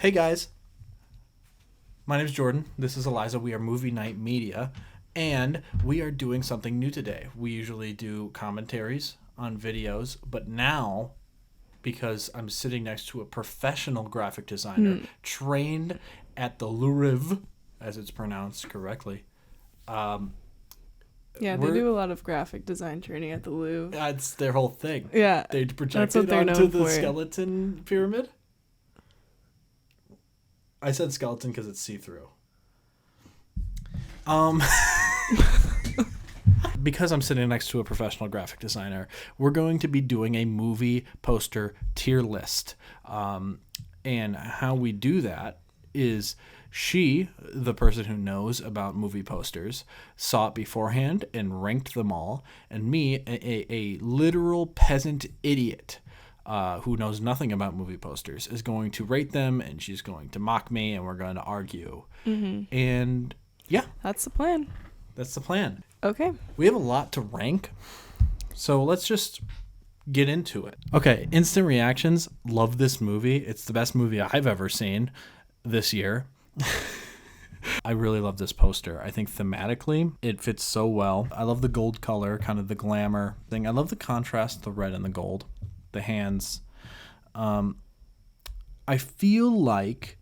Hey guys, my name is Jordan. This is Eliza. We are Movie Night Media, and we are doing something new today. We usually do commentaries on videos, but now, because I'm sitting next to a professional graphic designer trained at the Louvre, as it's pronounced correctly. Yeah, they do a lot of graphic design training at the Louvre. That's their whole thing. Yeah, They project that's what it they're onto known the for. skeleton pyramid. I said skeleton because it's see-through. Because I'm sitting next to a professional graphic designer, we're going to be doing a movie poster tier list. And how we do that is she, the person who knows about movie posters, saw it beforehand and ranked them all. And me, a literal peasant idiot who knows nothing about movie posters, is going to rate them, and she's going to mock me, and we're going to argue. Mm-hmm. And yeah. That's the plan. That's the plan. Okay. We have a lot to rank, so let's just get into it. Okay, instant reactions. Love this movie. It's the best movie I've ever seen this year. I really love this poster. I think thematically it fits so well. I love the gold color, kind of the glamour thing. I love the contrast, the red and the gold, the hands. I feel like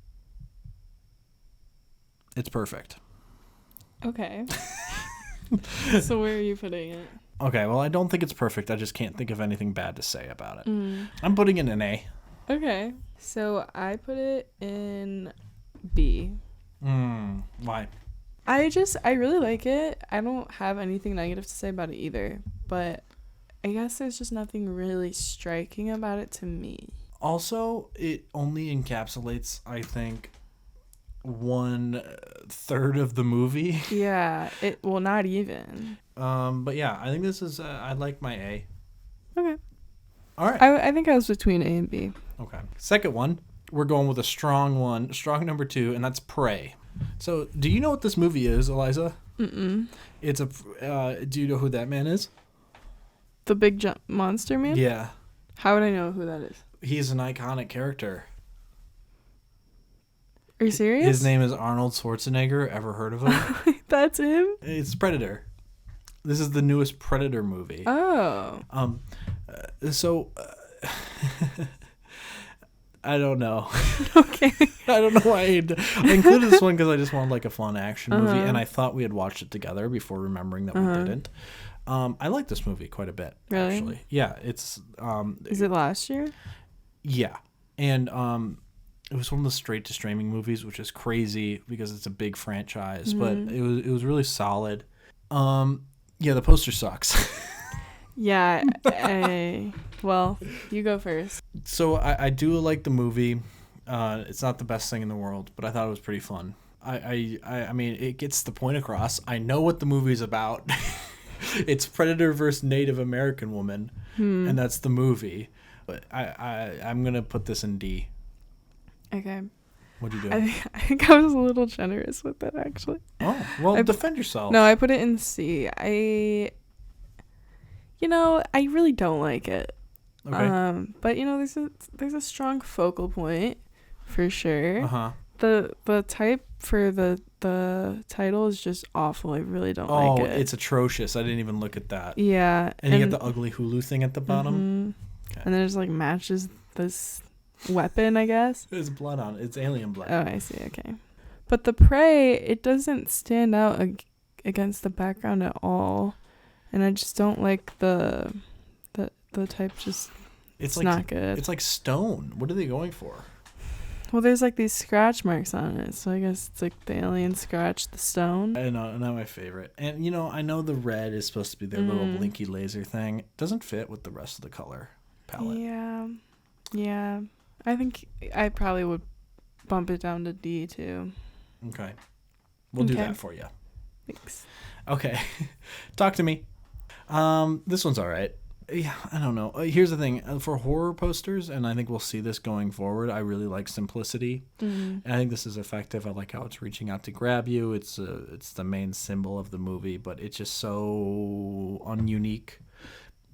it's perfect. Okay. So where are you putting it? Okay, well, I don't think it's perfect. I just can't think of anything bad to say about it. I'm putting it in A. Okay. So I put it in B. Why? I really like it. I don't have anything negative to say about it either. But I guess there's just nothing really striking about it to me. Also, it only encapsulates, I think, 1/3 of the movie. Yeah. Well, not even. But yeah, I think this is, I like my A. Okay. All right. I think I was between A and B. Okay. Second one, we're going with a strong one, strong number 2, and that's Prey. So, do you know what this movie is, Eliza? Mm-mm. It's a, do you know who that man is? The big monster man? Yeah. How would I know who that is? He's an iconic character. Are you serious? His name is Arnold Schwarzenegger. Ever heard of him? That's him? It's Predator. This is the newest Predator movie. Oh. So I don't know. Okay. I don't know why I included this one because I just wanted like a fun action movie, and I thought we had watched it together before remembering that we didn't. I like this movie quite a bit, really? Actually. Yeah, it's Is it last year? Yeah. And it was one of the straight to streaming movies, which is crazy because it's a big franchise, but it was really solid. Yeah, the poster sucks. Yeah. Well, you go first. So I do like the movie. It's not the best thing in the world, but I thought it was pretty fun. I mean, it gets the point across. I know what the movie's about. It's Predator versus Native American woman, and that's the movie. But I'm gonna put this in D. Okay. What'd you do? I think I was a little generous with it, actually. Oh, well, defend yourself. No, I put it in C. I really don't like it. Okay. But there's a strong focal point for sure. Uh-huh. The type for the title is just awful. I really don't like it. Oh, it's atrocious. I didn't even look at that. Yeah. And you get the ugly Hulu thing at the bottom. Okay. And there's like matches this weapon, I guess. There's blood on it. It's alien blood. Oh, I see. Okay. But the prey, it doesn't stand out against the background at all. And I just don't like the type. Just it's like, not good. It's like stone. What are they going for? Well, there's like these scratch marks on it, so I guess it's like the alien scratched the stone. I know, not my favorite. And I know the red is supposed to be their little blinky laser thing. It doesn't fit with the rest of the color palette. Yeah. I think I probably would bump it down to D too. Okay, we'll do that for you. Thanks. Okay, talk to me. This one's all right. Yeah, I don't know. Here's the thing. For horror posters, and I think we'll see this going forward, I really like simplicity. And I think this is effective. I like how it's reaching out to grab you. It's the main symbol of the movie, but it's just so ununique,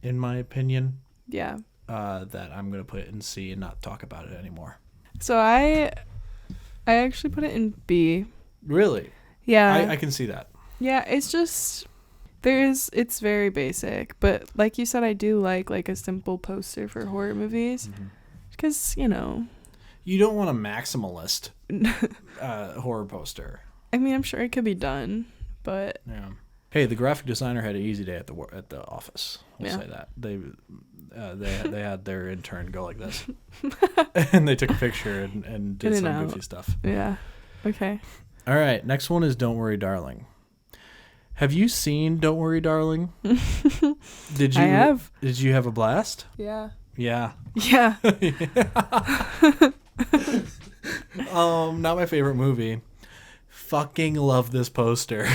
in my opinion. Yeah. That I'm going to put it in C and not talk about it anymore. So I I actually put it in B. Really? Yeah. I can see that. Yeah, it's just it's very basic, but like you said, I do like a simple poster for horror movies because, you know, you don't want a maximalist horror poster. I mean, I'm sure it could be done, but yeah. Hey, the graphic designer had an easy day at the office. We'll say that. They had their intern go like this. And they took a picture and did some goofy stuff. Yeah. Okay. All right, next one is Don't Worry, Darling. Have you seen Don't Worry, Darling? Did you? I have. Did you have a blast? Yeah. Yeah. Yeah. Not my favorite movie. Fucking love this poster.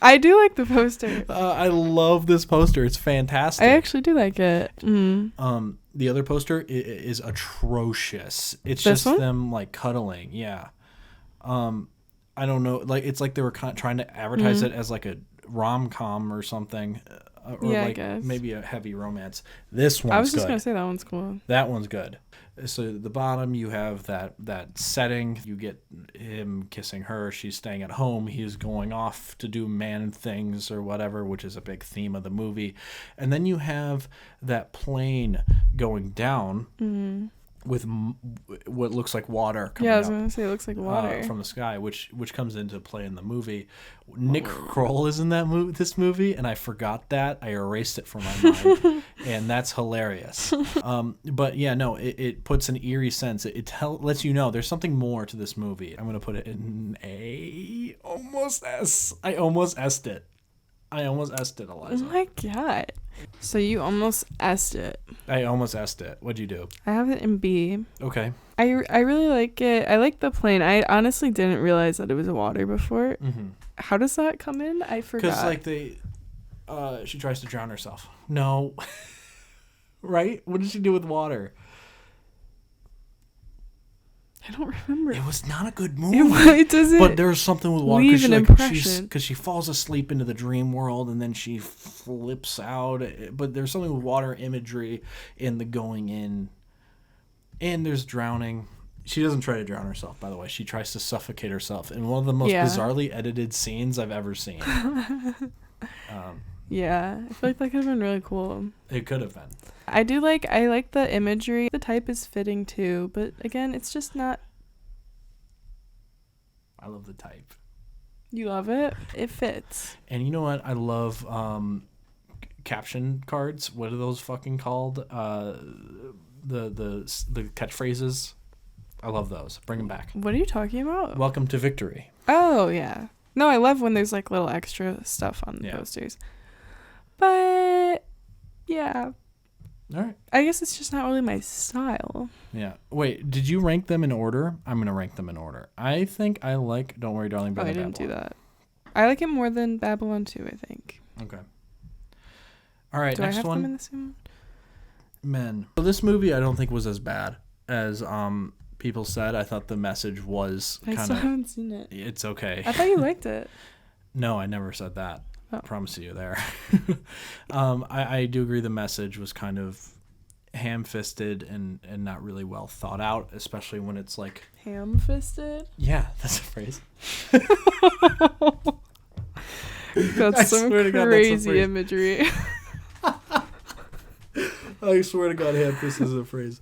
I do like the poster. I love this poster. It's fantastic. I actually do like it. Mm. The other poster is atrocious. It's this just one? them like cuddling. Yeah. I don't know. Like it's like they were trying to advertise it as like a rom-com or something, or yeah, like maybe a heavy romance. This one's good. I was just gonna say that one's cool. That one's good. So at the bottom you have that setting. You get him kissing her. She's staying at home. He's going off to do man things or whatever, which is a big theme of the movie. And then you have that plane going down with what looks like water coming I was going to say it looks like water. from the sky, which comes into play in the movie. Nick Kroll is in this movie, and I forgot that. I erased it from my mind, and that's hilarious. But yeah, no, it puts an eerie sense. It lets you know there's something more to this movie. I'm going to put it in A, almost S. I almost S'd it. Eliza. Oh my god. So you almost S'd it. I almost S'd it. What'd you do? I have it in B. Okay. I really like it. I like the plane. I honestly didn't realize that it was water before. Mm-hmm. How does that come in? I forgot. Because she tries to drown herself. No. Right? What did she do with water? I don't remember. It was not a good movie. It doesn't. But there's something with water leave an impression. Because she falls asleep into the dream world and then she flips out. But there's something with water imagery in the going in, and there's drowning. She doesn't try to drown herself, by the way. She tries to suffocate herself in one of the most bizarrely edited scenes I've ever seen. Yeah, I feel like that could have been really cool. It could have been. I like the imagery. The type is fitting too, but again, it's just not. I love the type. You love it? It fits. And you know what? I love caption cards. What are those fucking called? The catchphrases. I love those. Bring them back. What are you talking about? Welcome to victory. Oh, yeah. No, I love when there's like little extra stuff on the posters. But yeah. All right. I guess it's just not really my style. Yeah. Wait, did you rank them in order? I'm going to rank them in order. I think I like Don't Worry, Darling better than Babylon. I didn't do that. I like it more than Babylon 2, I think. Okay. All right, next one. Do I have them in the same one? Men. So this movie I don't think was as bad as people said. I thought the message was kind of... I still haven't seen it. It's okay. I thought you liked it. No, I never said that. Oh. I promise you there. I do agree the message was kind of ham-fisted and not really well thought out, especially when it's like... Ham-fisted? Yeah, that's a phrase. That's some crazy imagery. I swear to God, ham-fisted is a phrase.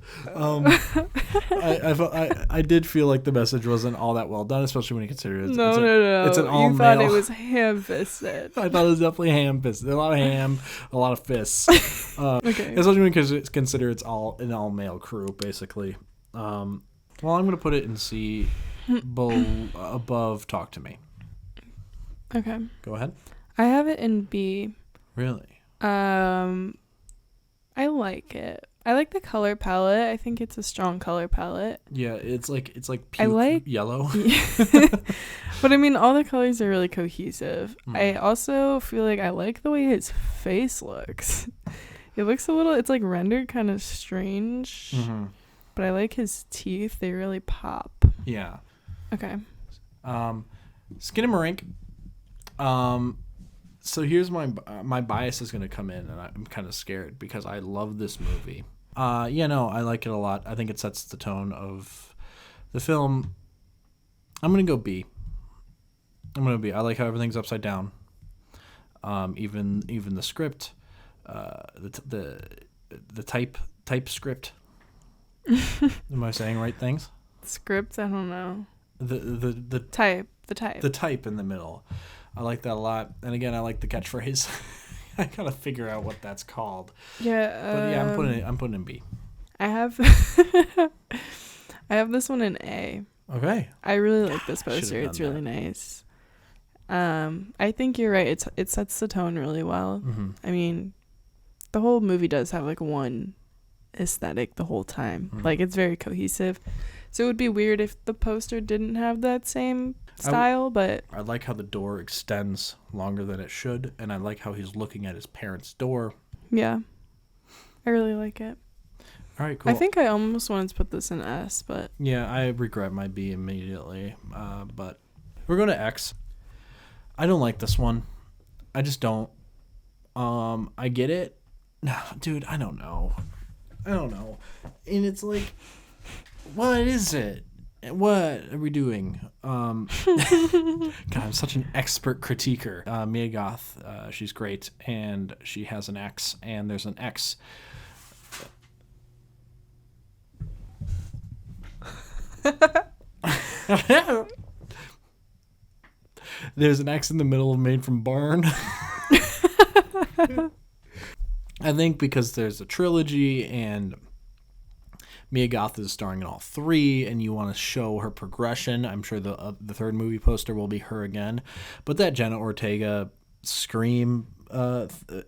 I did feel like the message wasn't all that well done, especially when you consider it. No. It's an all-male. You thought it was ham-fisted. I thought it was definitely ham-fisted. A lot of ham, a lot of fists. Okay. Especially when you consider it's an all-male crew, basically. Well, I'm going to put it in C, above Talk to Me. Okay. Go ahead. I have it in B. Really? I like it. I like the color palette. I think it's a strong color palette. Yeah, it's like I like yellow. But I mean, all the colors are really cohesive. I also feel like I like the way his face looks. It looks it's like rendered kind of strange. Mm-hmm. But I like his teeth. They really pop. Yeah. Okay. Skinamarink. So here's my bias is going to come in, and I'm kind of scared because I love this movie. I like it a lot. I think it sets the tone of the film. I'm gonna go B. I like how everything's upside down. Even the script, the type script. Am I saying right things? Script, I don't know. The type. The type in the middle. I like that a lot. And again, I like the catchphrase. I gotta figure out what that's called. Yeah. But yeah, I'm putting in B. I have I have this one in A. Okay. I really like this poster. It's really nice. I think you're right. It sets the tone really well. Mm-hmm. I mean, the whole movie does have like one aesthetic the whole time. Mm-hmm. Like it's very cohesive. So it would be weird if the poster didn't have that same style, but I like how the door extends longer than it should, and I like how he's looking at his parents' door. yeah. I really like it. All right, cool. I think I almost wanted to put this in S, but Yeah, I regret my B immediately. But we're going to X. I don't like this one. I just don't. I get it. No, dude, I don't know. And it's like, what is it? What are we doing? God, I'm such an expert critiquer. Mia Goth, she's great, and she has an X, and there's an X. There's an X in the middle of Made from Barn. I think because there's a trilogy and Mia Goth is starring in all three, and you want to show her progression. I'm sure the third movie poster will be her again. But that Jenna Ortega scream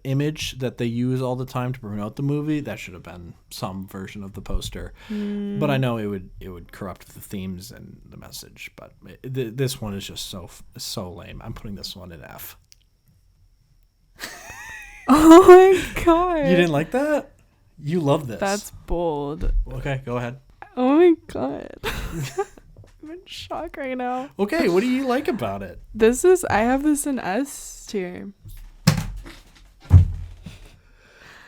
image that they use all the time to promote the movie, that should have been some version of the poster. But I know it would corrupt the themes and the message. But this one is just so lame. I'm putting this one in F. oh my god. You didn't like that? You love this. That's bold. Okay, go ahead. Oh my god. I'm in shock right now. Okay, what do you like about it? I have this in S tier.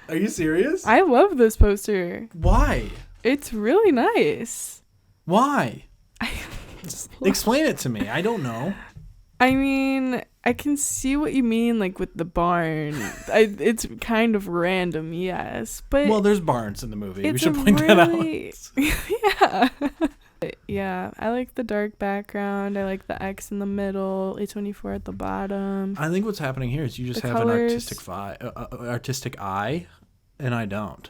Are you serious? I love this poster. Why? It's really nice. Why? I Explain it to me. I don't know. I mean, I can see what you mean, like with the barn. It's kind of random, yes, but Well, there's barns in the movie. We it's should point that out. Yeah. Yeah, I like the dark background. I like the X in the middle, A24 at the bottom. I think what's happening here is you just The have colors. an artistic eye, and I don't.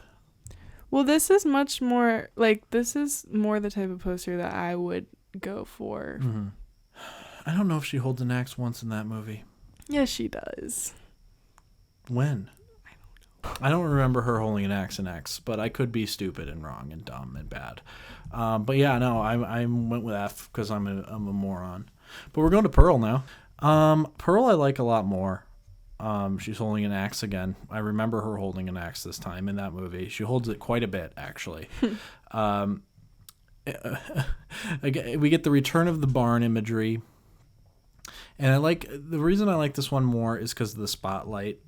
Well, this is much more like this is more the type of poster that I would go for. Mm-hmm. I don't know if she holds an axe once in that movie. Yes, she does. When? I don't remember her holding an axe in X, but I could be stupid and wrong and dumb and bad. But yeah, no, I went with F because I'm a moron. But we're going to Pearl now. Pearl I like a lot more. She's holding an axe again. I remember her holding an axe this time in that movie. She holds it quite a bit, actually. We get the return of the barn imagery. And the reason I like this one more is because of the spotlight.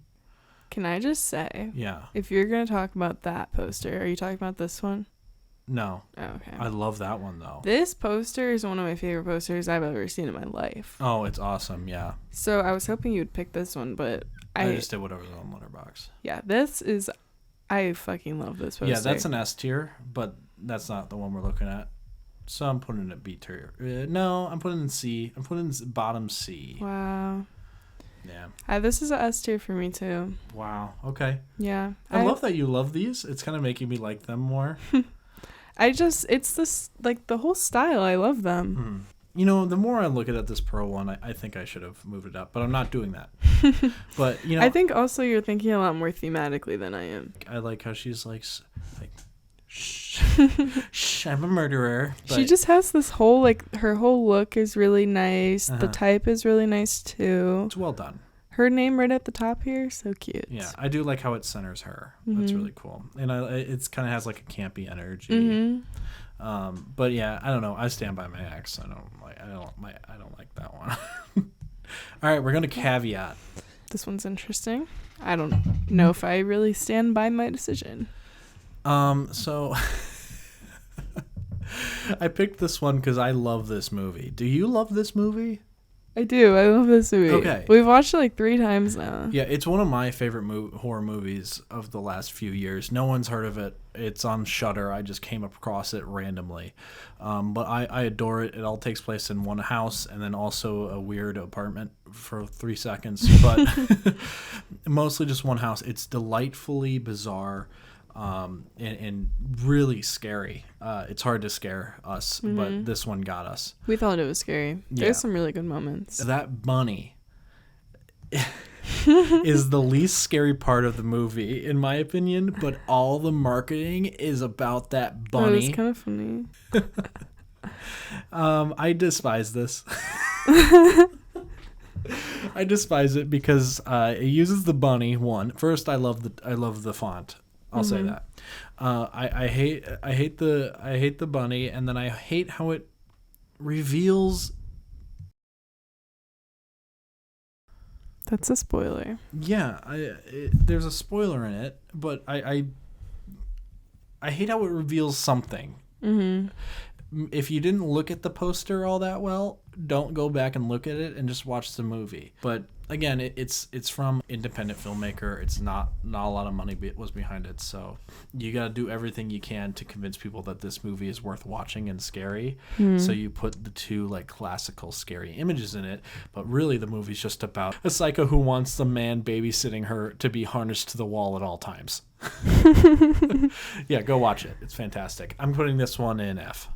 Can I just say? Yeah. If you're going to talk about that poster, are you talking about this one? No. Oh, okay. I love that one, though. This poster is one of my favorite posters I've ever seen in my life. Oh, it's awesome, yeah. So I was hoping you'd pick this one, but I just did whatever's on Letterboxd. Yeah, I fucking love this poster. Yeah, that's an S tier, but that's not the one we're looking at. So I'm putting it at B tier. No, I'm putting it in C. I'm putting it in bottom C. Wow. Yeah. This is a S tier for me too. Wow. Okay. Yeah. I love that you love these. It's kind of making me like them more. It's this, like, the whole style. I love them. Mm-hmm. You know, the more I look at this Pearl one, I think I should have moved it up, but I'm not doing that. But, you know. I think also you're thinking a lot more thematically than I am. I like how she's like shh, shh, I'm a murderer. But she just has this whole, like, her whole look is really nice. Uh-huh. The type is really nice too. It's well done. Her name right at the top here, so cute. Yeah, I do like how it centers her. Mm-hmm. That's really cool, and it's kind of has like a campy energy. Mm-hmm. But yeah, I don't know. I stand by my ex. I don't like that one. All right, we're gonna caveat. This one's interesting. I don't know if I really stand by my decision. So I picked this one because I love this movie. Do you love this movie? I do. I love this movie. Okay. We've watched it like 3 times now. Yeah, it's one of my favorite horror movies of the last few years. No one's heard of it. It's on Shudder. I just came across it randomly. But I adore it. It all takes place in one house and then also a weird apartment for 3 seconds. But mostly just one house. It's delightfully bizarre. And really scary. It's hard to scare us, but this one got us. We thought it was scary. Yeah. There's some really good moments. That bunny is the least scary part of the movie, in my opinion, but all the marketing is about that bunny. It's kind of funny. I despise this. I despise it because it uses the bunny. First, I love the font. I'll say that. I hate the bunny, and then I hate how it reveals. That's a spoiler. Yeah, there's a spoiler in it, but I hate how it reveals something. If you didn't look at the poster all that well, don't go back and look at it and just watch the movie. But again, it's from independent filmmaker. It's not a lot of money was behind it, so you got to do everything you can to convince people that this movie is worth watching and scary. So you put the two like classical scary images in it, but really the movie's just about a psycho who wants the man babysitting her to be harnessed to the wall at all times. Yeah, go watch it. It's fantastic. I'm putting this one in F.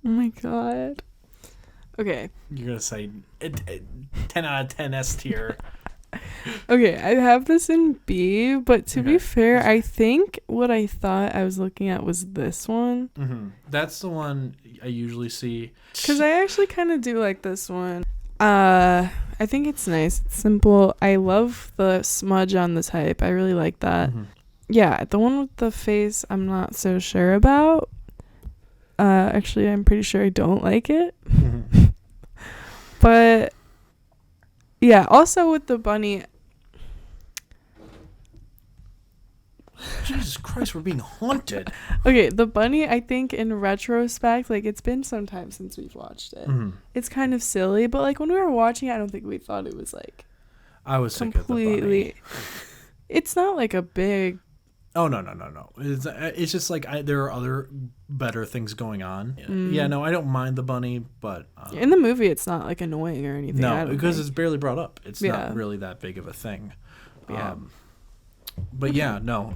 Oh my god. Okay. You're going to say 10 out of 10 S tier. Okay, I have this in B, but to be fair, I think what I thought I was looking at was this one. That's the one I usually see. Because I actually kind of do like this one. I think it's nice. It's simple. I love the smudge on the type. I really like that. Yeah, the one with the face, I'm not so sure about. Actually, I'm pretty sure I don't like it. But yeah, also with the bunny. Jesus Christ, we're being haunted. Okay, the bunny, I think in retrospect, like it's been some time since we've watched it. It's kind of silly, but like when we were watching it, I don't think we thought it was like I was completely sick of the bunny. It's not like a big. Oh, no. It's just like there are other better things going on. Yeah, no, I don't mind the bunny, but... in the movie, it's not like annoying or anything. No, because it's barely brought up. It's not really that big of a thing. Yeah. But yeah, no,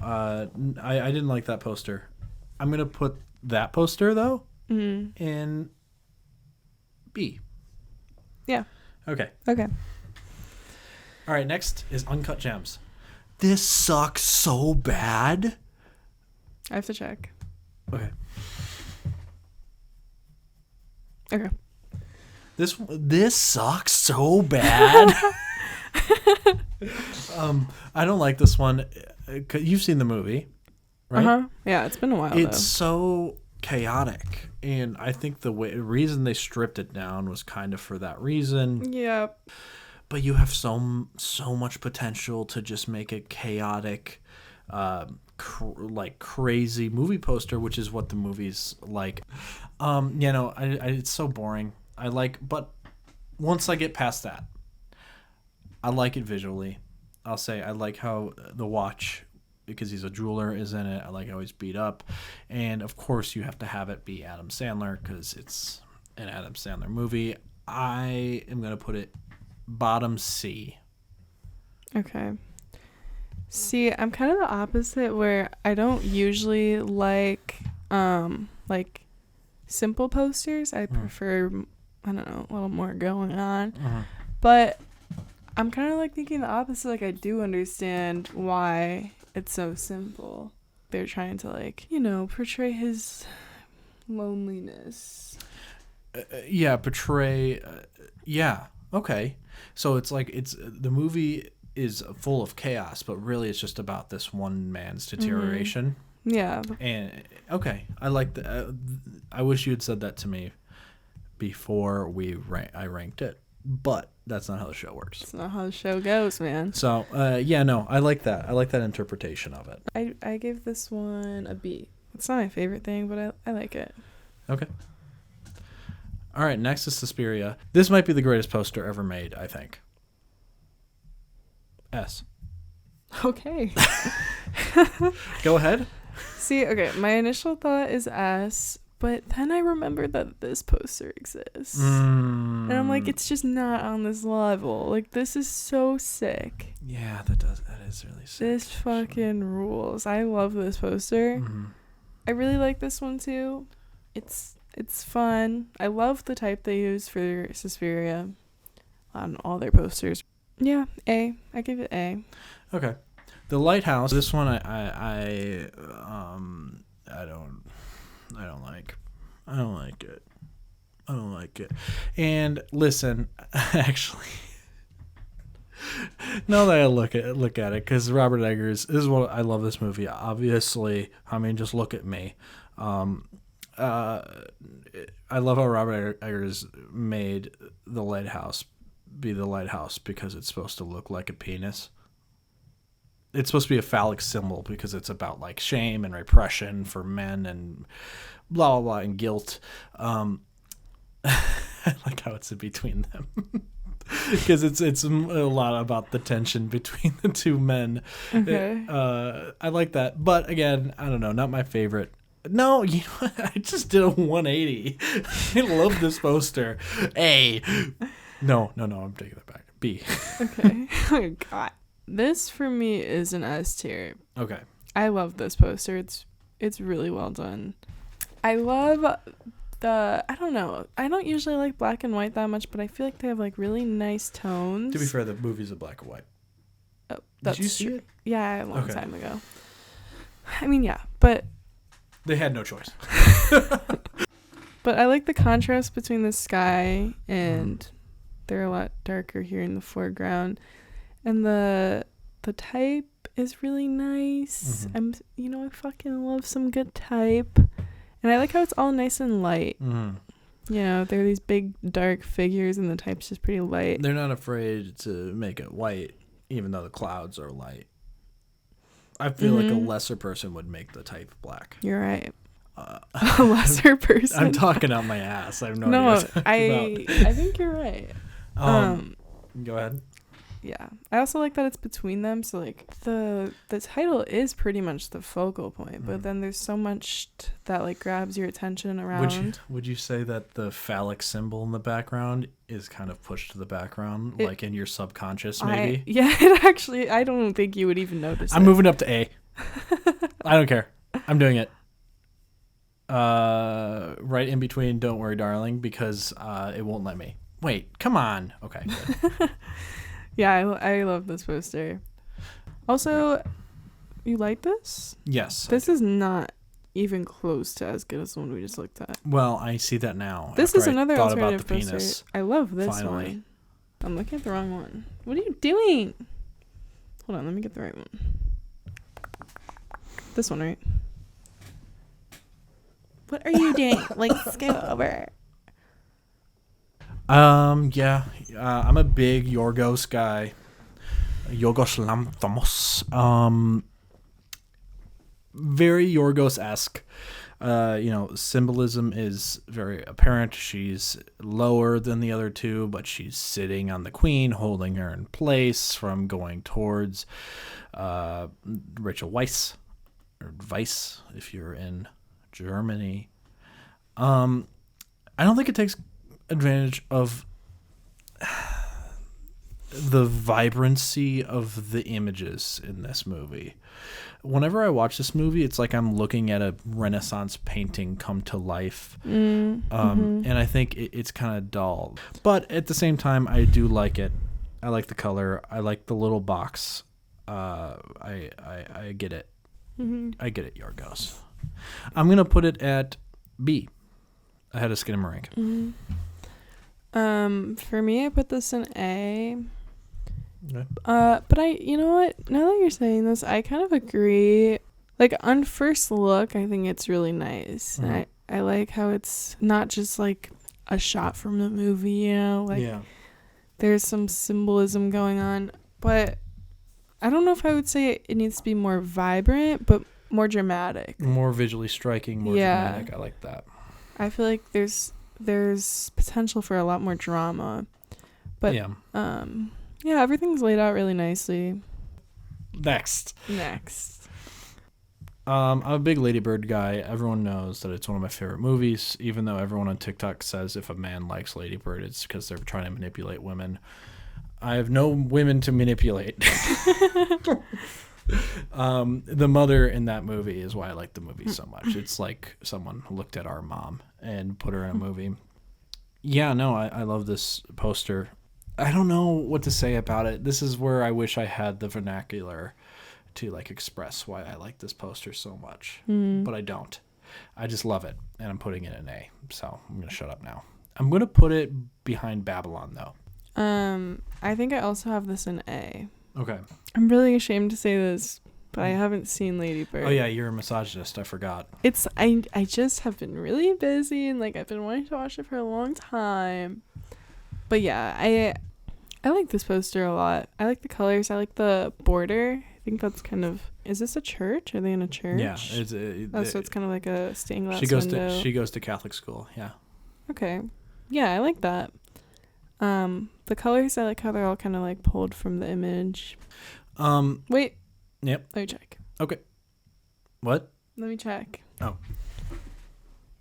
I didn't like that poster. I'm going to put that poster, though, in B. Yeah. Okay. All right, next is Uncut Gems. This sucks so bad. I have to check. Okay. This sucks so bad. I don't like this one. You've seen the movie, right? Yeah, it's been a while. It's so chaotic, and I think the reason they stripped it down was kind of for that reason. Yeah. But you have so much potential to just make a chaotic, crazy movie poster, which is what the movie's like. It's so boring. But once I get past that, I like it visually. I'll say I like how the watch, because he's a jeweler, is in it. I like how he's beat up, and of course you have to have it be Adam Sandler because it's an Adam Sandler movie. I am gonna put it bottom C. Okay. See, I'm kind of the opposite where I don't usually like simple posters. I prefer, I don't know, a little more going on. But I'm kind of like thinking the opposite. Like I do understand why it's so simple. They're trying to portray his loneliness. Portray. Okay. So it's like the movie is full of chaos, but really it's just about this one man's deterioration. Yeah. And okay, I like that. I wish you had said that to me before I ranked it, but that's not how the show works. It's not how the show goes, man. So I like that. I like that interpretation of it. I gave this one a B. It's not my favorite thing, but I like it. Okay. All right, next is Suspiria. This might be the greatest poster ever made, I think. S. Okay. Go ahead. See, okay, my initial thought is S, but then I remembered that this poster exists. And I'm like, it's just not on this level. Like, this is so sick. Yeah, that is really sick. This fucking rules. I love this poster. Mm-hmm. I really like this one too. It's fun. I love the type they use for Suspiria on all their posters. Yeah, A. I give it A. Okay. The Lighthouse. This one I don't like. I don't like it. And listen, actually, now that I look at it, because Robert Eggers, this is what I love this movie. Obviously, I mean, just look at me. I love how Robert Eggers made the lighthouse be the lighthouse because it's supposed to look like a penis. It's supposed to be a phallic symbol because it's about like shame and repression for men and blah blah blah and guilt. I like how it's in between them because it's a lot about the tension between the two men. Okay. I like that, but again, I don't know, not my favorite. No, you know what? I just did a 180. I love this poster. A. No, I'm taking that back. B. Okay. Oh God. This for me is an S tier. Okay. I love this poster. It's really well done. I love I don't know. I don't usually like black and white that much, but I feel like they have like really nice tones. To be fair, the movie's a black and white. Oh, that's Did you see true. it? Yeah, a long Okay. time ago. I mean, yeah, but They had no choice. But I like the contrast between the sky and they're a lot darker here in the foreground. And the type is really nice. Mm-hmm. I fucking love some good type. And I like how it's all nice and light. Mm-hmm. You know, they're these big dark figures and the type's just pretty light. They're not afraid to make it white, even though the clouds are light. I feel like a lesser person would make the type black. You're right. A lesser person. I'm talking out my ass. I have no idea what I think you're right. Go ahead. Yeah. I also like that it's between them. So, like, the title is pretty much the focal point. But then there's so much that, like, grabs your attention around. Would you say that the phallic symbol in the background is kind of pushed to the background, like in your subconscious, maybe? It actually, I don't think you would even notice I'm moving up to A. I don't care. I'm doing it. Right in between Don't Worry, Darling, because it won't let me. Wait, come on. Okay, good. Yeah, I love this poster. Also, you like this? Yes. This is not even close to as good as the one we just looked at. Well, I see that now. This is another thought alternative about the poster. penis. I love this Finally. one. I'm looking at the wrong one. What are you doing? Hold on, let me get the right one. This one, right? What are you doing? Like, scoot over. Yeah. I'm a big Yorgos guy. Yorgos Lanthimos. Very Yorgos-esque. Symbolism is very apparent. She's lower than the other two, but she's sitting on the queen, holding her in place from going towards Rachel Weisz, or Weiss, if you're in Germany. I don't think it takes advantage of the vibrancy of the images in this movie. Whenever I watch this movie, it's like I'm looking at a Renaissance painting come to life. And I think it's kind of dull. But at the same time, I do like it. I like the color. I like the little box. I get it. I get it, Yorgos. I'm going to put it at B. Ahead of Skinamarink. For me, I put this in A. Okay. But you know what? Now that you're saying this, I kind of agree. Like, on first look, I think it's really nice. And I like how it's not just like a shot from the movie, you know? Like, there's some symbolism going on. But I don't know if I would say it needs to be more vibrant, but more dramatic. More visually striking, more dramatic. I like that. I feel like there's there's potential for a lot more drama. But yeah. yeah, everything's laid out really nicely. Next. I'm a big Lady Bird guy. Everyone knows that it's one of my favorite movies, even though everyone on TikTok says if a man likes Lady Bird, it's because they're trying to manipulate women. I have no women to manipulate. The mother in that movie is why I like the movie so much. It's like someone looked at our mom and put her in a movie. Yeah, no, I love this poster. I don't know what to say about it. This is where I wish I had the vernacular to like express why I like this poster so much, but I don't. I just love it, and I'm putting it an A. So I'm gonna shut up now. I'm gonna put it behind Babylon though. I think I also have this in A. Okay. I'm really ashamed to say this, but I haven't seen Lady Bird. Oh yeah, you're a misogynist. I forgot. I just have been really busy, and like I've been wanting to watch it for a long time. But yeah, I like this poster a lot. I like the colors. I like the border. I think that's kind of. Is this a church? Are they in a church? Yeah. So it's kind of like a stained glass window. She goes to Catholic school. Yeah. Okay. Yeah, I like that. The colors, I like how they're all kind of like pulled from the image. Wait. Yep. Let me check. Okay. What? Let me check. Oh.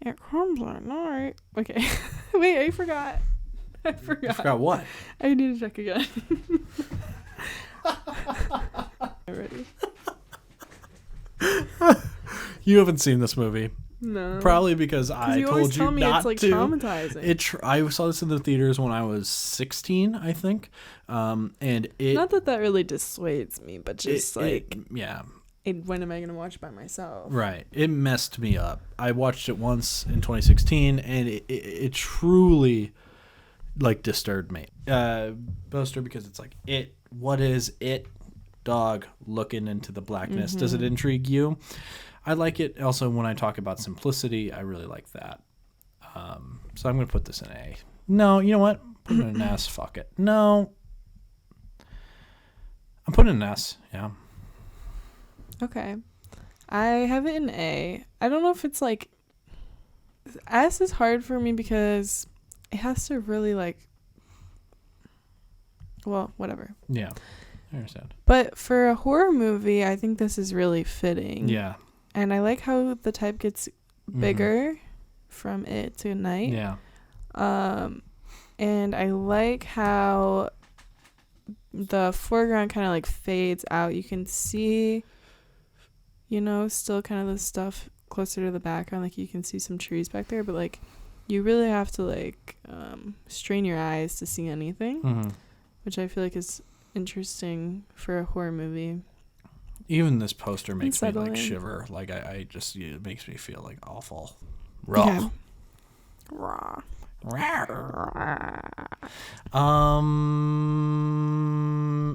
It comes at night. Okay. Wait, I forgot. You forgot what? I need to check again. Ready? You haven't seen this movie. No. Probably because I told you not it's like to. Traumatizing. I saw this in the theaters when I was 16, I think. And it. Not that really dissuades me, but just yeah. When am I going to watch it by myself? Right. It messed me up. I watched it once in 2016, and it truly, like, disturbed me. Poster, because it's like, what is it? Dog looking into the blackness. Mm-hmm. Does it intrigue you? I like it. Also, when I talk about simplicity, I really like that. So I'm going to put this in A. No, you know what? Put it in an S. Fuck it. No. I'm putting it in an S. Yeah. Okay. I have it in A. I don't know if it's like... S is hard for me because it has to really like... Well, whatever. Yeah. I understand. But for a horror movie, I think this is really fitting. Yeah. And I like how the type gets bigger from it to night. Yeah. And I like how the foreground kind of like fades out. You can see, still kind of the stuff closer to the background. Like you can see some trees back there, but like you really have to like strain your eyes to see anything, which I feel like is interesting for a horror movie. Even this poster makes me like shiver. Like I just, it makes me feel like awful. Raw. Raw.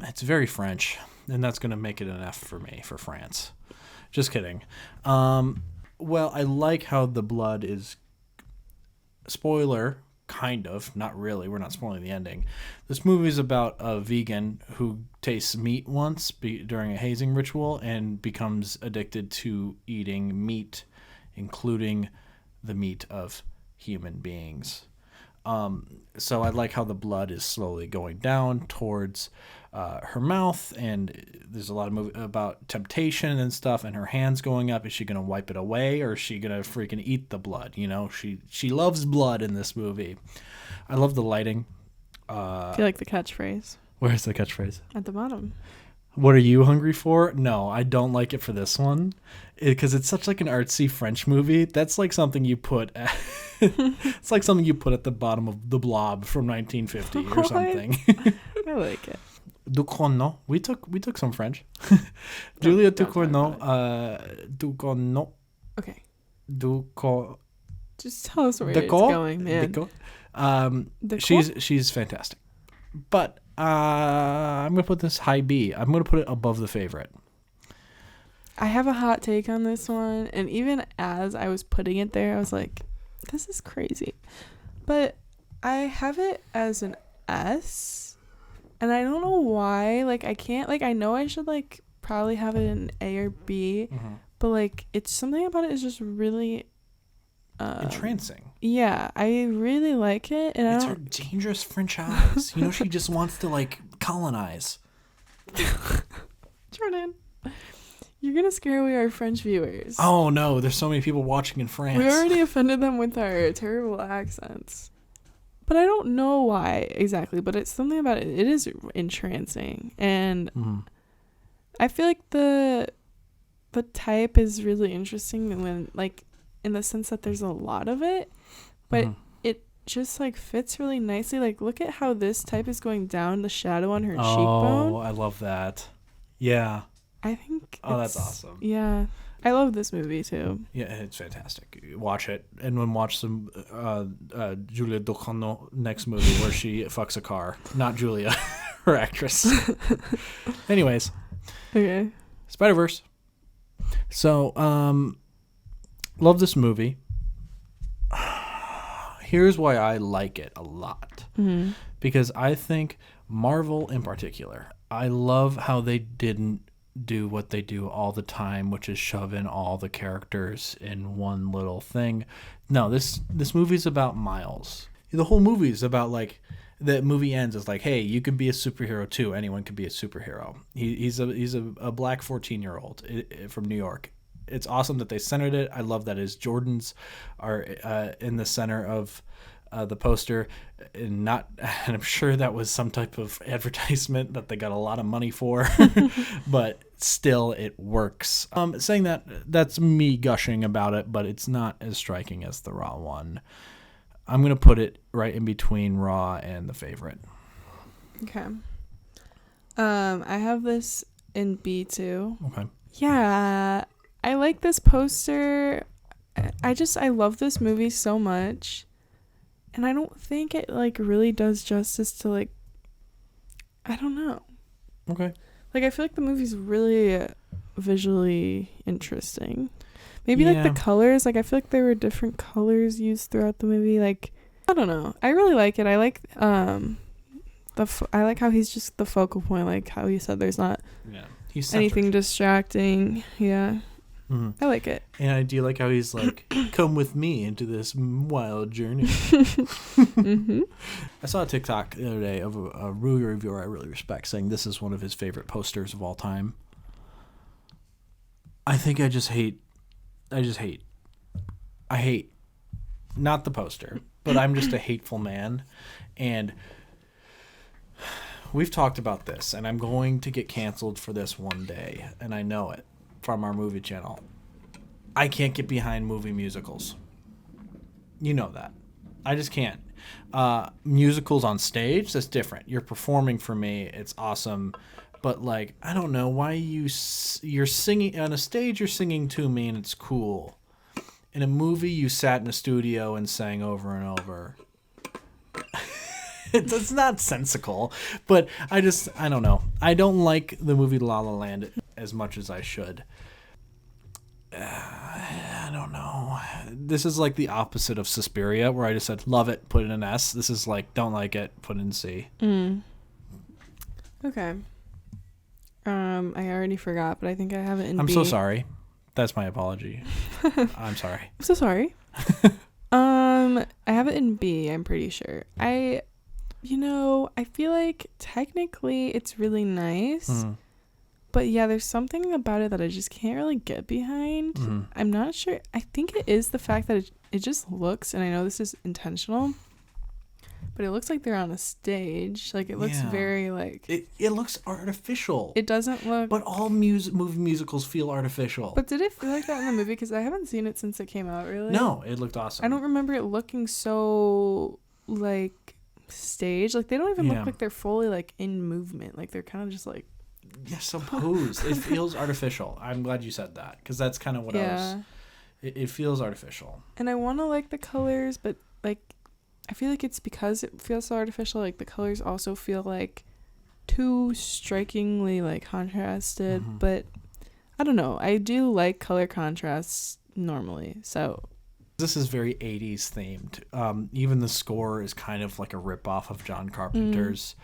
It's very French, and that's gonna make it an F for me for France. Just kidding. Well, I like how the blood is. Spoiler. Kind of, not really. We're not spoiling the ending. This movie is about a vegan who tastes meat once during a hazing ritual and becomes addicted to eating meat, including the meat of human beings. So I like how the blood is slowly going down towards her mouth, and there's a lot of movie about temptation and stuff, and her hands going up. Is she gonna wipe it away, or is she gonna freaking eat the blood? She loves blood in this movie. I love the lighting. Do you like the catchphrase? Where's the catchphrase? At the bottom. What are you hungry for? No, I don't like it for this one, because it's such like an artsy French movie. That's like something you put. It's like something you put at the bottom of The Blob from 1950 or something. I like it. Ducournau. We took some French. Julia Ducournau. Ducournau. Okay. Ducournau. Just tell us where it's going, man. She's fantastic. But I'm gonna put this high B. I'm gonna put it above the favorite. I have a hot take on this one, and even as I was putting it there, I was like, this is crazy. But I have it as an S, and I don't know why. Like, I can't, like, I know I should, like, probably have it in A or B, but, like, it's something about it is just really entrancing. Yeah, I really like it, and It's her dangerous French eyes. You know, she just wants to like colonize. Jordan, you're gonna scare away our French viewers. Oh no, there's so many people watching in France. We already offended them with our terrible accents. But I don't know why exactly, but it's something about it. It is entrancing. And I feel like the type is really interesting when, like, in the sense that there's a lot of it, but it just, like, fits really nicely. Like, look at how this type is going down the shadow on her cheekbone. Oh, I love that. Yeah. I think that's awesome. Yeah. I love this movie too. Yeah, it's fantastic. Watch it, and then watch some Julia Ducournau next movie where she fucks a car. Not Julia, her actress. Anyways, okay. Spider-Verse. So, love this movie. Here's why I like it a lot, because I think Marvel in particular. I love how they didn't do what they do all the time, which is shove in all the characters in one little thing. No, this movie's about Miles. The whole movie is about, like, the movie ends as like, hey, you can be a superhero too. Anyone can be a superhero. He's a black 14-year-old from New York. It's awesome that they centered it. I love that his Jordans are in the center of the poster, and I'm sure that was some type of advertisement that they got a lot of money for, but still it works. Saying that's me gushing about it, but it's not as striking as the Raw one. I'm gonna put it right in between Raw and The Favorite. Okay. I have this in B2. Okay. Yeah, I like this poster. I love this movie so much. And I don't think it, like, really does justice to, like, I don't know. Okay. Like, I feel like the movie's really visually interesting. Maybe, like, the colors. Like, I feel like there were different colors used throughout the movie. Like, I don't know. I really like it. I like, I like how he's just the focal point. Like, how you said there's not anything distracting. Yeah. I like it. And do you like how he's like, come with me into this wild journey? I saw a TikTok the other day of a movie reviewer I really respect saying this is one of his favorite posters of all time. I think I hate not the poster, but I'm just a hateful man. And we've talked about this, and I'm going to get canceled for this one day, and I know it. From our movie channel. I can't get behind movie musicals. You know that. I just can't. Musicals on stage, that's different. You're performing for me. It's awesome. But, like, I don't know why you're singing on a stage, you're singing to me and it's cool. In a movie, you sat in a studio and sang over and over. It's not sensical, but I don't know. I don't like the movie La La Land as much as I should. I don't know. This is like the opposite of Suspiria, where I just said, love it, put it in S. This is like, don't like it, put it in C. Okay. I already forgot, but I think I have it in B. I'm so sorry. That's my apology. I'm sorry. I'm so sorry. I have it in B, I'm pretty sure. I feel like technically it's really nice. But yeah, there's something about it that I just can't really get behind. I'm not sure. I think it is the fact that it just looks, and I know this is intentional, but it looks like they're on a stage. Like, it looks very, like... It looks artificial. It doesn't look... But all movie musicals feel artificial. But did it feel like that in the movie? Because I haven't seen it since it came out, really. No, it looked awesome. I don't remember it looking so, like, staged. Like, they don't even look like they're fully, like, in movement. Like, they're kind of just, like... Yeah, suppose. It feels artificial. I'm glad you said that, because that's kind of what I was... It feels artificial. And I want to like the colors, but, like, I feel like it's because it feels so artificial. Like, the colors also feel, like, too strikingly, like, contrasted. But, I don't know. I do like color contrasts normally, so... This is very 80s themed. Even the score is kind of like a ripoff of John Carpenter's...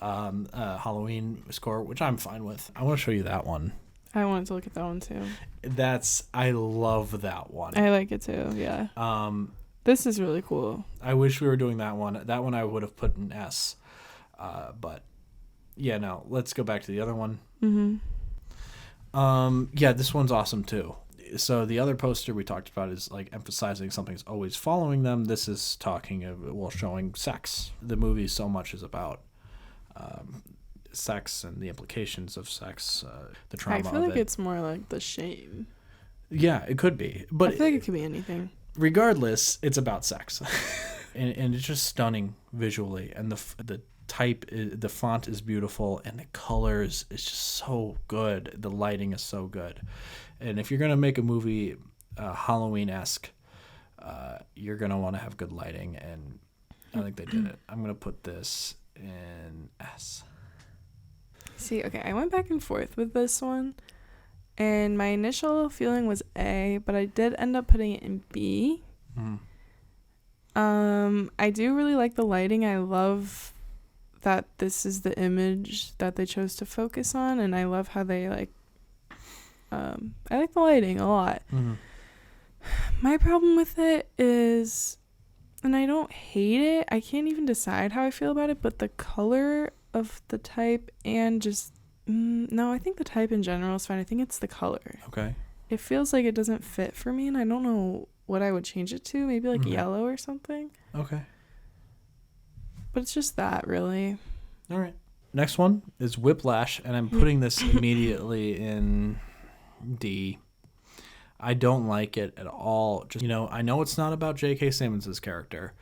Halloween score, which I'm fine with. I want to show you that one. I wanted to look at that one too. I love that one. I like it too, yeah. This is really cool. I wish we were doing that one. That one I would have put an S. But yeah, no, let's go back to the other one. Yeah, this one's awesome too. So the other poster we talked about is like emphasizing something's always following them. This is showing sex. The movie so much is about sex and the implications of sex, the trauma of it. I feel like it's more like the shame. Yeah, it could be. But I feel like it could be anything. Regardless, it's about sex. and it's just stunning visually. And the the font is beautiful, and the colors is just so good. The lighting is so good. And if you're going to make a movie Halloween-esque, you're going to want to have good lighting, and I think they did it. I'm going to put this in S. See, okay, I went back and forth with this one, and my initial feeling was A, but I did end up putting it in B. I do really like the lighting. I love that this is the image that they chose to focus on, and I love how they I like the lighting a lot. My problem with it is, and I don't hate it, I can't even decide how I feel about it, but the color of the type and just no, I think the type in general is fine. I think it's the color. Okay. It feels like it doesn't fit for me, and I don't know what I would change it to. Maybe like yellow or something. Okay. But it's just that, really. All right. Next one is Whiplash, and I'm putting this immediately in D. I don't like it at all. Just, I know it's not about J.K. Simmons' character,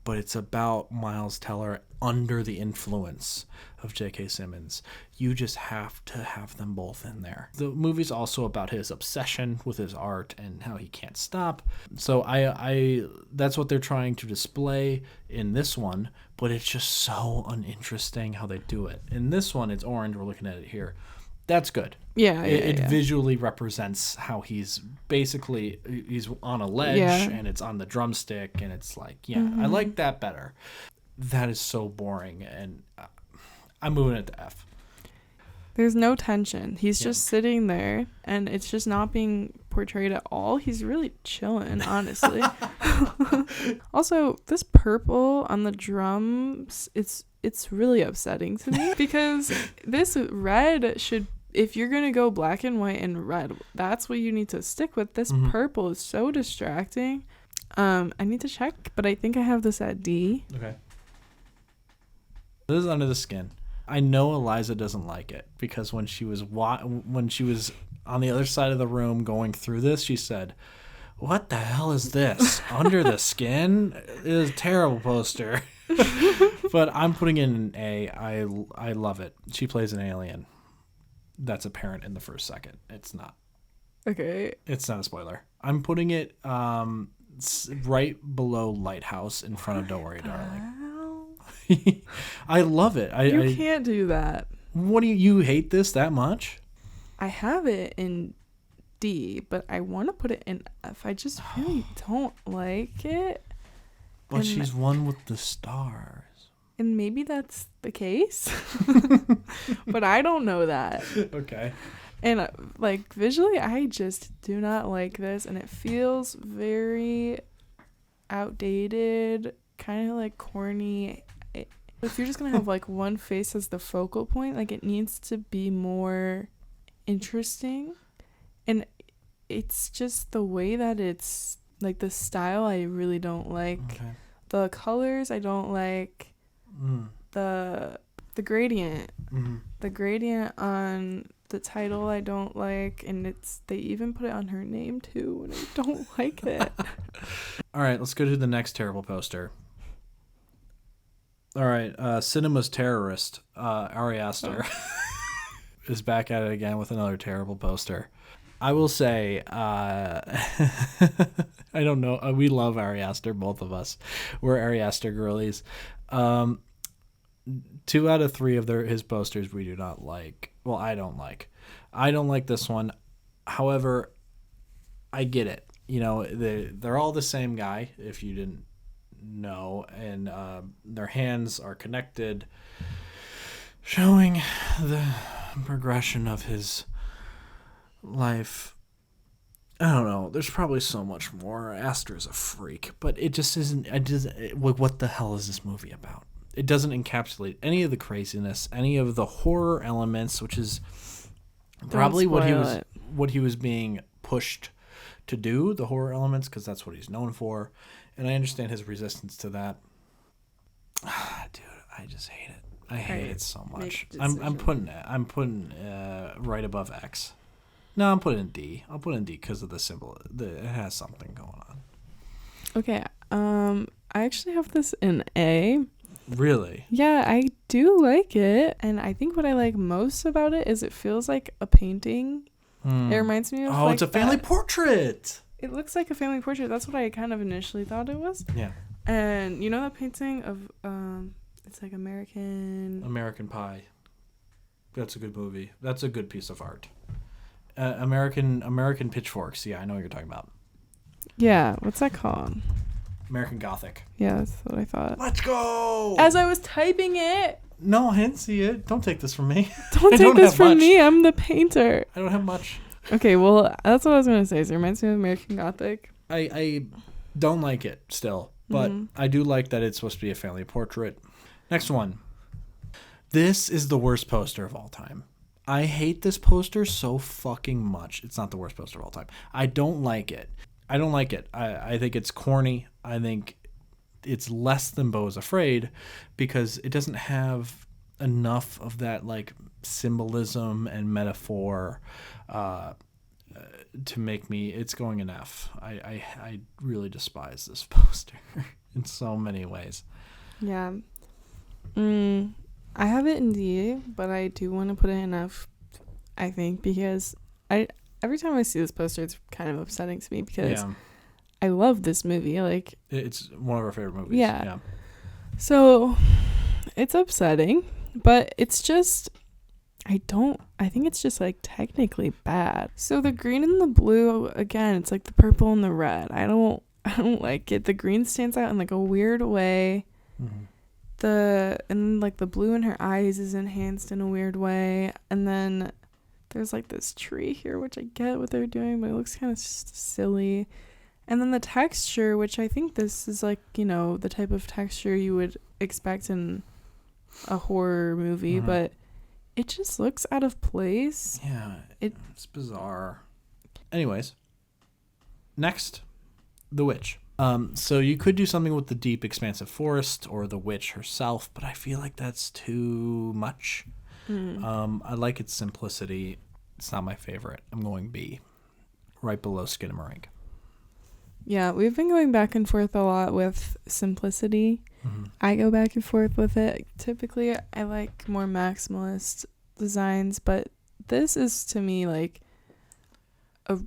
but it's about Miles Teller under the influence of J.K. Simmons. You just have to have them both in there. The movie's also about his obsession with his art and how he can't stop. So I that's what they're trying to display in this one, but it's just so uninteresting how they do it. In this one, it's orange. We're looking at it here. That's good. Yeah, it visually represents how he's on a ledge and it's on the drumstick, and it's like, I like that better. That is so boring, and I'm moving it to F. There's no tension. He's just sitting there, and it's just not being portrayed at all. He's really chilling, honestly. Also, this purple on the drums, it's really upsetting to me because this red should, if you're going to go black and white and red, that's what you need to stick with. This purple is so distracting. I need to check, but I think I have this at D. Okay. This is Under the Skin. I know Eliza doesn't like it because when she was on the other side of the room going through this, she said, "What the hell is this? Under the Skin? It is a terrible poster." But I'm putting it in an A. I love it. She plays an alien. That's apparent in the first second. It's not. Okay. It's not a spoiler. I'm putting it right below Lighthouse in front of Don't Worry, Darling. I love it. You can't do that. What do you hate this that much? I have it in D, but I want to put it in F. I just really don't like it. But she's one with the stars. And maybe that's the case. But I don't know that. Okay. And visually, I just do not like this. And it feels very outdated, kind of like corny. If you're just going to have one face as the focal point, it needs to be more interesting. And it's just the way that it's the style I really don't like. Okay. The colors I don't like. The gradient. The gradient on the title I don't like, and they even put it on her name too, and I don't like it. All right, let's go to the next terrible poster. All right, Cinema's Terrorist, Ari Aster, is back at it again with another terrible poster. I will say, I don't know. We love Ari Aster, both of us. We're Ari Aster girlies. 2 out of 3 of his posters we do not like. Well, I don't like. I don't like this one. However, I get it. They're all the same guy, if you didn't know, and their hands are connected, showing the progression of his life. I don't know. There's probably so much more. Aster's a freak, but it just isn't. What the hell is this movie about? It doesn't encapsulate any of the craziness, any of the horror elements, which is probably what he was being pushed to do. The horror elements, because that's what he's known for, and I understand his resistance to that. Dude, I just hate it. I hate it so much. I'm putting right above X. No, I'm putting in D. I'll put in D because of the symbol. It has something going on. Okay. I actually have this in A. Really? Yeah, I do like it. And I think what I like most about it is it feels like a painting. It reminds me of it's a family portrait. It looks like a family portrait. That's what I kind of initially thought it was. Yeah. And you know that painting of it's like American Pie. That's a good movie. That's a good piece of art. American Pitchforks. Yeah, I know what you're talking about. Yeah, what's that called? American Gothic. Yeah, that's what I thought. Let's go! As I was typing it. No, I didn't see it. Don't take this from me. Don't take this from me. I'm the painter. I don't have much. Okay, well, that's what I was going to say. So it reminds me of American Gothic. I don't like it still, but I do like that it's supposed to be a family portrait. Next one. This is the worst poster of all time. I hate this poster so fucking much. It's not the worst poster of all time. I don't like it. I think it's corny. I think it's less than Beau is Afraid because it doesn't have enough of that like symbolism and metaphor to make me. It's going an F. I really despise this poster in so many ways. Yeah. I have it in D, but I do want to put it in F, I think, because every time I see this poster, it's kind of upsetting to me because I love this movie. Like, it's one of our favorite movies. Yeah. So it's upsetting, but it's just, I think it's just like technically bad. So the green and the blue, again, it's like the purple and the red. I don't like it. The green stands out in like a weird way. Mm-hmm. And like the blue in her eyes is enhanced in a weird way, and then there's like this tree here, which I get what they're doing, but it looks kind of silly. And then the texture, which I think this is like, you know, the type of texture you would expect in a horror movie, but it just looks out of place. Yeah, it's bizarre. Anyways, next, The Witch. So you could do something with the deep, expansive forest or the witch herself, but I feel like that's too much. I like its simplicity. It's not my favorite. I'm going B, right below Skinamarink. Yeah, we've been going back and forth a lot with simplicity. I go back and forth with it. Typically, I like more maximalist designs, but this is, to me, like a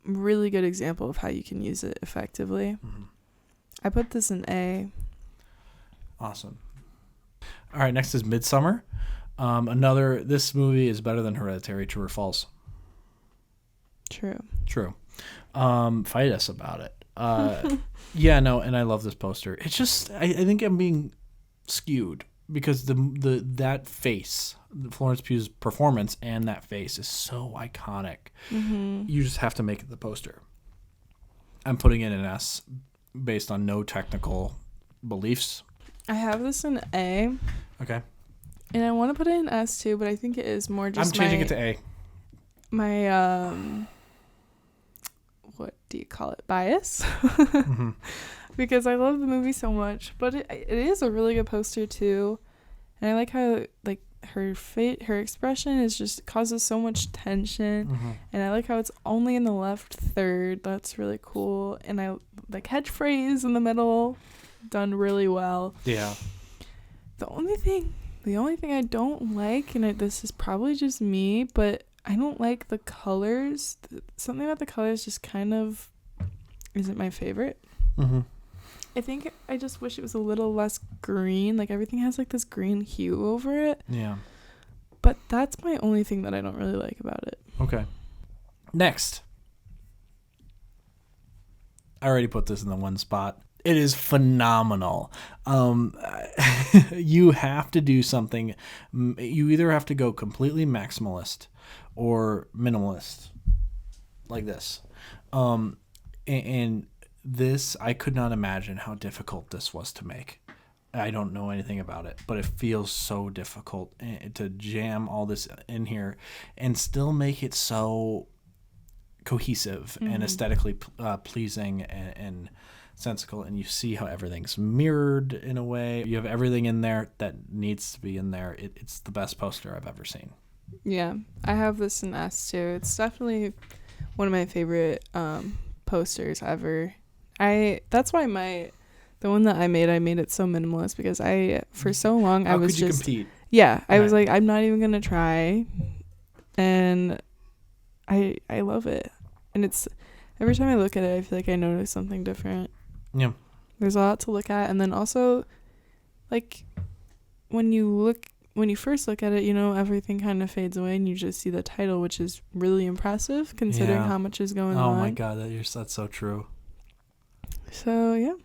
really good example of how you can use it effectively. I put this in A. Awesome. All right, next is Midsommar. This movie is better than Hereditary, true or false? True. Fight us about it. Yeah, no, and I love this poster. It's just, I think I'm being skewed because that face, Florence Pugh's performance and that face is so iconic. You just have to make it the poster. I'm putting it in S based on no technical beliefs. I have this in A. Okay. And I want to put it in S too, but I think it is more just I'm changing it to A. My what do you call it? Bias. Because I love the movie so much, but it is a really good poster too. And I like how like her expression is just causes so much tension. And I like how it's only in the left third. That's really cool. And I like catchphrase in the middle, done really well. Yeah. The only thing I don't like, and this is probably just me, but I don't like the colors. Something about the colors just kind of isn't my favorite. I think I just wish it was a little less green. Like everything has like this green hue over it. Yeah. But that's my only thing that I don't really like about it. Okay. Next. I already put this in the one spot. It is phenomenal. You have to do something. You either have to go completely maximalist or minimalist. like this. And this, I could not imagine how difficult this was to make. I don't know anything about it, but it feels so difficult to jam all this in here and still make it so cohesive and aesthetically pleasing and sensical. And you see how everything's mirrored in a way. You have everything in there that needs to be in there. It's the best poster I've ever seen. Yeah, I have this in S too. It's definitely one of my favorite posters ever. That's why the one that I made it so minimalist, because for so long I was just compete? Yeah, I was like, I'm not even gonna try, and I love it. And it's every time I look at it, I feel like I notice something different. Yeah, there's a lot to look at, and then also, like, when you first look at it, everything kind of fades away, and you just see the title, which is really impressive considering how much is going on. Oh my god, that's so true. So yeah.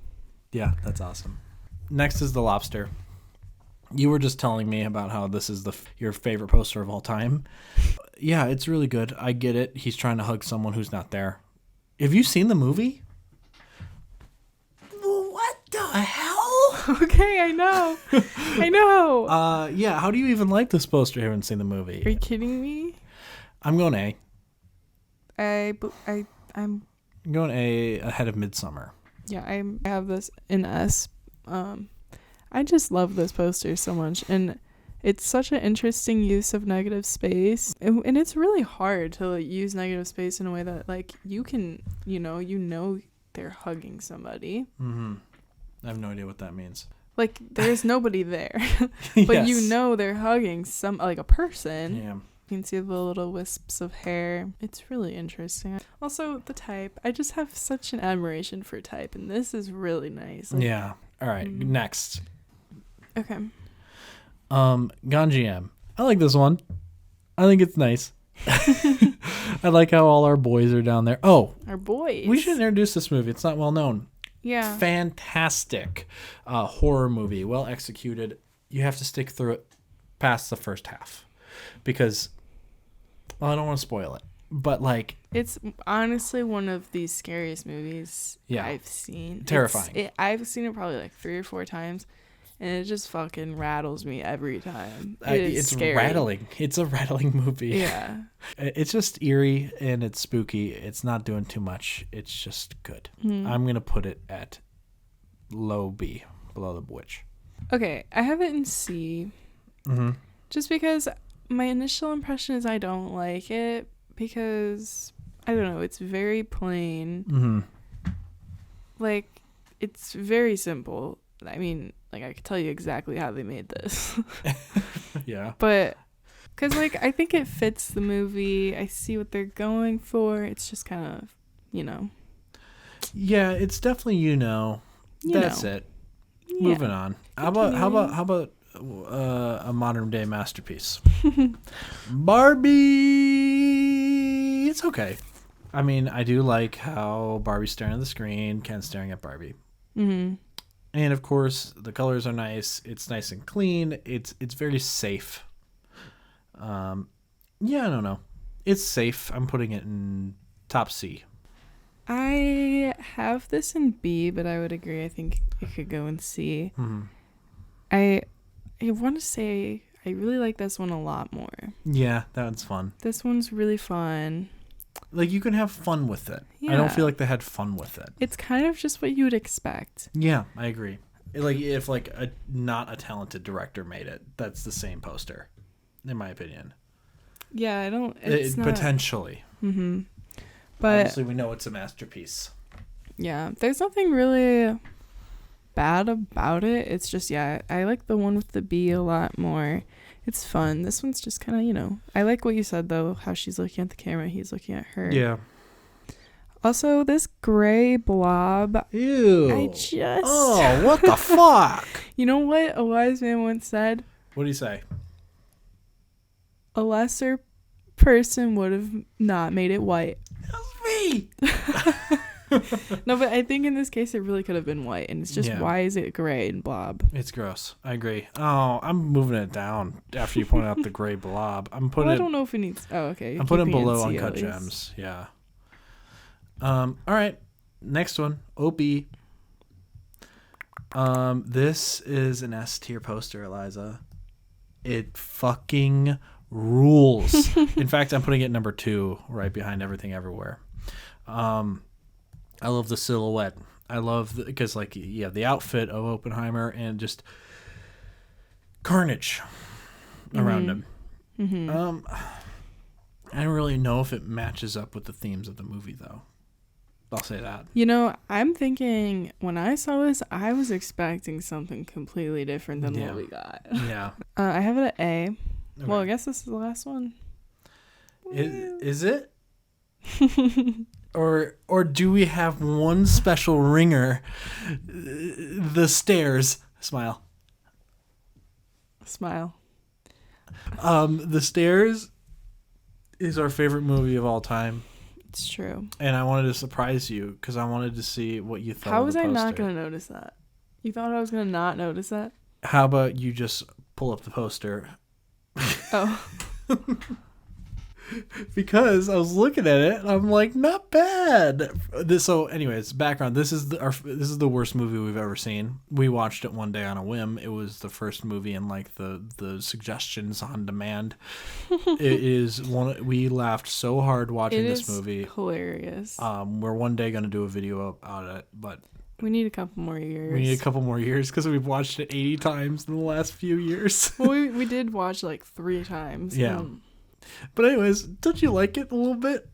Yeah, that's awesome. Next is the Lobster. You were just telling me about how this is your favorite poster of all time. Yeah, it's really good. I get it. He's trying to hug someone who's not there. Have you seen the movie? What the hell? Okay, I know. I know. Yeah, how do you even like this poster? You haven't seen the movie. Are you kidding me? I'm going A. I'm going A ahead of Midsummer. Yeah, I have this in S. I just love this poster so much, and it's such an interesting use of negative space, and it's really hard to use negative space in a way that, like, you can, they're hugging somebody. Mm-hmm. I have no idea what that means. Like, there's nobody there, but yes. They're hugging a person. Yeah. You can see the little wisps of hair. It's really interesting. Also, the type. I just have such an admiration for type, and this is really nice. Yeah. All right. Next. Okay. Ganji. I like this one. I think it's nice. I like how all our boys are down there. Oh, our boys. We should introduce this movie. It's not well known. Yeah. Fantastic horror movie. Well executed. You have to stick through it past the first half. Because, well, I don't want to spoil it, but it's honestly one of the scariest movies I've seen. Terrifying. I've seen it probably like 3 or 4 times, and it just fucking rattles me every time. It's scary. rattling. It's a rattling movie. Yeah. It's just eerie and it's spooky. It's not doing too much. It's just good. I'm going to put it at low B, below the witch. Okay, I have it in C. Mm-hmm. Just because my initial impression is I don't like it because, I don't know, it's very plain. Mm-hmm. Like, it's very simple. I mean, like, I could tell you exactly how they made this. Yeah. But, because, like, I think it fits the movie. I see what they're going for. It's just kind of, Yeah, it's definitely, that's it. Yeah. Moving on. How about a modern day masterpiece? Barbie. It's okay. I mean, I do like how Barbie's staring at the screen, Ken's staring at Barbie. Mm-hmm. And of course, the colors are nice. It's nice and clean. It's very safe. Yeah, I don't know. It's safe. I'm putting it in top C. I have this in B, but I would agree. I think it could go in C. Mm-hmm. I want to say I really like this one a lot more. Yeah, that one's fun. This one's really fun. Like, you can have fun with it. Yeah. I don't feel like they had fun with it. It's kind of just what you would expect. Yeah, I agree. If not a talented director made it, that's the same poster, in my opinion. Yeah, I don't. It's not, potentially. Mm-hmm. But obviously, we know it's a masterpiece. Yeah, there's nothing really bad about it. It's just, I like the one with the B a lot more. It's fun. This one's just kind of, I like what you said, though, how she's looking at the camera, he's looking at her. Yeah. Also, this gray blob. Ew. Oh, what the fuck? You know what a wise man once said? What did he say? A lesser person would have not made it white. That was me. No, but I think in this case it really could have been white, and it's just why is it gray and blob? It's gross. I agree. Oh, I'm moving it down after you pointed out the gray blob. I'm putting. I don't know if it needs. Oh, okay. I'm putting below Uncut Gems. Yeah. All right. Next one. OP. This is an S tier poster, Eliza. It fucking rules. In fact, I'm putting it number 2, right behind Everything Everywhere. I love the silhouette. I love because like you have the outfit of Oppenheimer and just carnage around him. Mm-hmm. I don't really know if it matches up with the themes of the movie, though. I'll say that. You know, I'm thinking when I saw this, I was expecting something completely different than what we got. Yeah. I have it at A. Okay. Well, I guess this is the last one. Is it? Or do we have one special ringer? The Stairs. Smile. The Stairs is our favorite movie of all time. It's true. And I wanted to surprise you because I wanted to see what you thought. How of was the I poster. not going to notice that? You thought I was going to not notice that? How about you just pull up the poster? Oh. Because I was looking at it and I'm like, not bad. So anyways, background. This is the worst movie we've ever seen. We watched it one day on a whim. It was the first movie in like the suggestions on demand. It is one. We laughed so hard watching this movie. Hilarious. We're one day going to do a video about it, but we need a couple more years. We need a couple more years because we've watched it 80 times in the last few years. Well, we did watch like 3 times. Yeah. But anyways, don't you like it a little bit?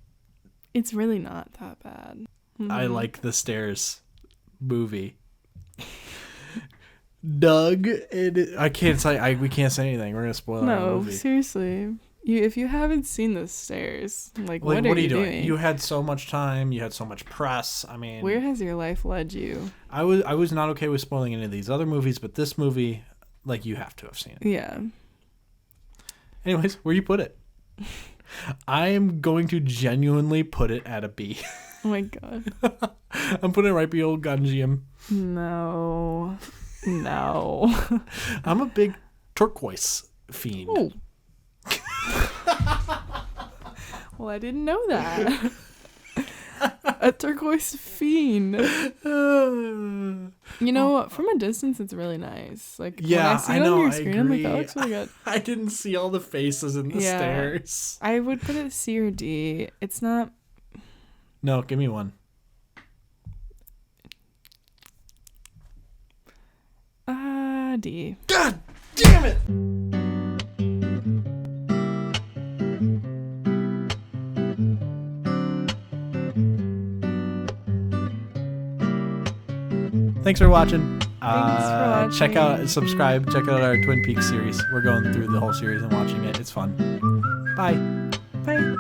It's really not that bad. Mm-hmm. I like the Stairs movie. Doug, I can't say we can't say anything. We're gonna spoil our movie. No, seriously. If you haven't seen the Stairs, like what are you doing? You had so much time. You had so much press. I mean, where has your life led you? I was not okay with spoiling any of these other movies, but this movie, like, you have to have seen it. Yeah. Anyways, where you put it? I am going to genuinely put it at a B. Oh my god. I'm putting it right below Gungeum. No. I'm a big turquoise fiend. Oh. Well, I didn't know that. A turquoise fiend. You know, from a distance, it's really nice. Like, yeah, when I see it on your screen, I'm like, that looks really good. I didn't see all the faces in the Stairs. I would put it C or D. It's not. No, give me one. D. God damn it! Thanks for watching. Subscribe, check out our Twin Peaks series. We're going through the whole series and watching it. It's fun. Bye. Bye.